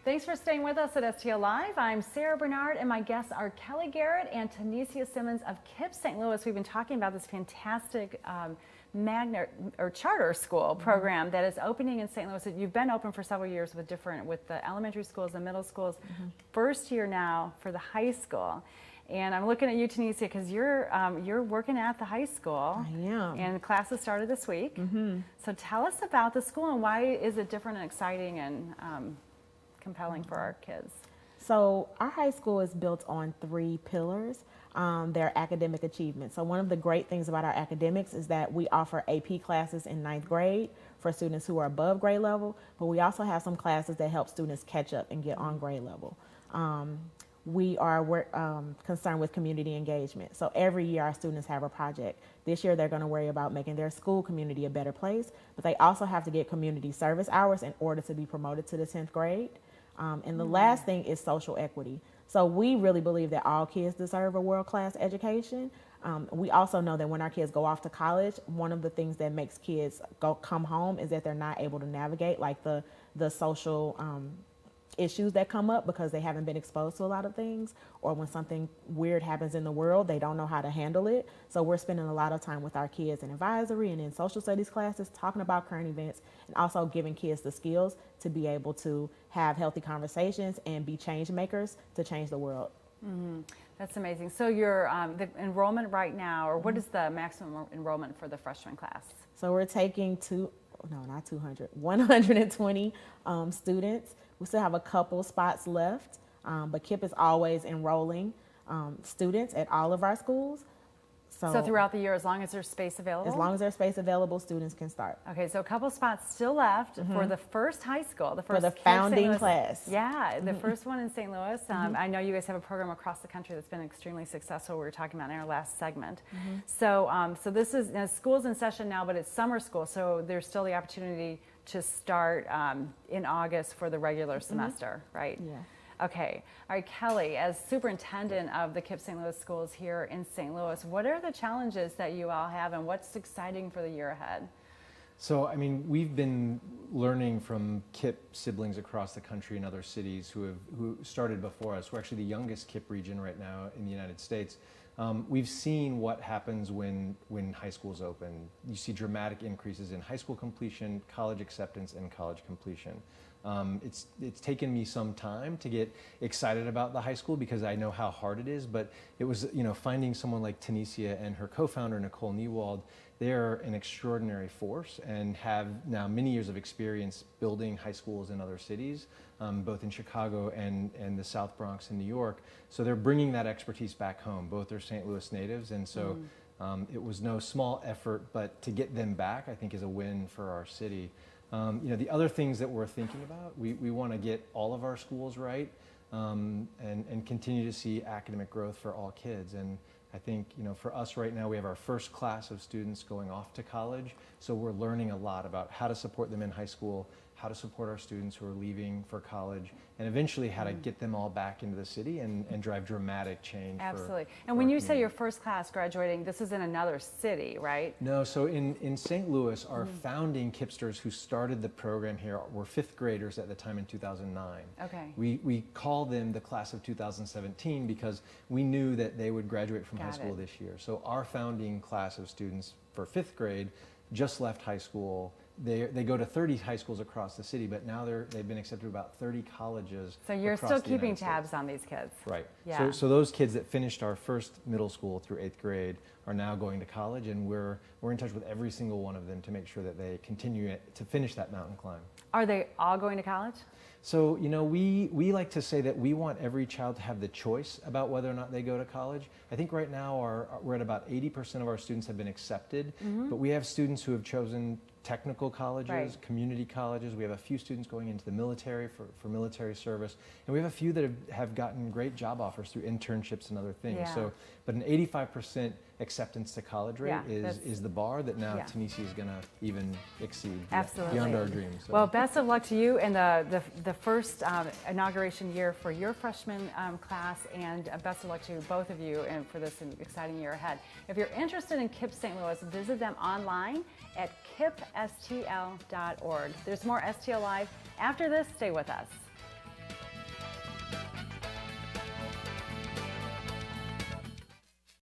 Thanks for staying with us at STL Live. I'm Sarah Bernard, and my guests are Kelly Garrett and Tanesia Simmons of KIPP St. Louis. We've been talking about this fantastic charter school program that is opening in St. Louis. You've been open for several years with the elementary schools and middle schools. First year now for the high school. And I'm looking at you, Tanesia, because you're working at the high school. I am. And classes started this week. So tell us about the school and why is it different and exciting and compelling for our kids? So our high school is built on 3 pillars. Their academic achievement. So one of the great things about our academics is that we offer AP classes in 9th grade for students who are above grade level, but we also have some classes that help students catch up and get on grade level. We are concerned with community engagement. So every year our students have a project. This year they're going to worry about making their school community a better place, but they also have to get community service hours in order to be promoted to the 10th grade. And the last thing is social equity. So we really believe that all kids deserve a world-class education. We also know that when our kids go off to college, one of the things that makes kids come home is that they're not able to navigate like the social issues that come up because they haven't been exposed to a lot of things, or when something weird happens in the world, they don't know how to handle it. So we're spending a lot of time with our kids in advisory and in social studies classes, talking about current events, and also giving kids the skills to be able to have healthy conversations and be change makers to change the world. That's amazing. So your the enrollment right now, or what is the maximum enrollment for the freshman class? So we're taking 120 students. We still have a couple spots left, but KIPP is always enrolling students at all of our schools. So throughout the year, as long as there's space available? As long as there's space available, students can start. Okay, so a couple spots still left for the first high school, the first for the founding class. Yeah, the first one in St. Louis. I know you guys have a program across the country that's been extremely successful. We were talking about in our last segment. So, so this is school's in session now, but it's summer school, so there's still the opportunity to start in August for the regular semester, right? Yeah. Okay. All right, Kelly, as superintendent of the KIPP St. Louis schools here in St. Louis, what are the challenges that you all have and what's exciting for the year ahead? So, I mean, we've been learning from KIPP siblings across the country and other cities who started before us. We're actually the youngest KIPP region right now in the United States. We've seen what happens when high schools open. You see dramatic increases in high school completion, college acceptance, and college completion. It's taken me some time to get excited about the high school because I know how hard it is, but it was, finding someone like Tanesia and her co-founder, Nicole Newald. They're an extraordinary force and have now many years of experience building high schools in other cities, both in Chicago and the South Bronx in New York. So they're bringing that expertise back home. Both are St. Louis natives, and so it was no small effort, but to get them back, I think, is a win for our city. The other things that we're thinking about, we want to get all of our schools right and continue to see academic growth for all kids. And I think, for us right now, we have our first class of students going off to college. So we're learning a lot about how to support them in high school, how to support our students who are leaving for college, and eventually how to get them all back into the city and drive dramatic change. Absolutely. And when you say your first class graduating, this is in another city, right? No, so in St. Louis, our founding KIPPsters who started the program here were 5th graders at the time in 2009. Okay. We call them the class of 2017 because we knew that they would graduate from high school this year. So our founding class of students for 5th grade just left high school. They go to 30 high schools across the city, but now they've been accepted to about 30 colleges. So you're still keeping tabs on these kids. Right. Yeah. So those kids that finished our first middle school through 8th grade are now going to college, and we're in touch with every single one of them to make sure that they continue to finish that mountain climb. Are they all going to college? So, we like to say that we want every child to have the choice about whether or not they go to college. I think right now we're at about 80% of our students have been accepted, but we have students who have chosen technical colleges, community colleges. We have a few students going into the military for military service, and we have a few that have gotten great job offers through internships and other things. Yeah. So, but an 85% acceptance to college rate is the bar that now Tanesia is going to even exceed. Absolutely. Beyond our dreams. So. Well, best of luck to you in the first inauguration year for your freshman class, and best of luck to both of you and for this exciting year ahead. If you're interested in KIPP St. Louis, visit them online at kippstl.org. There's more STL Live after this. Stay with us.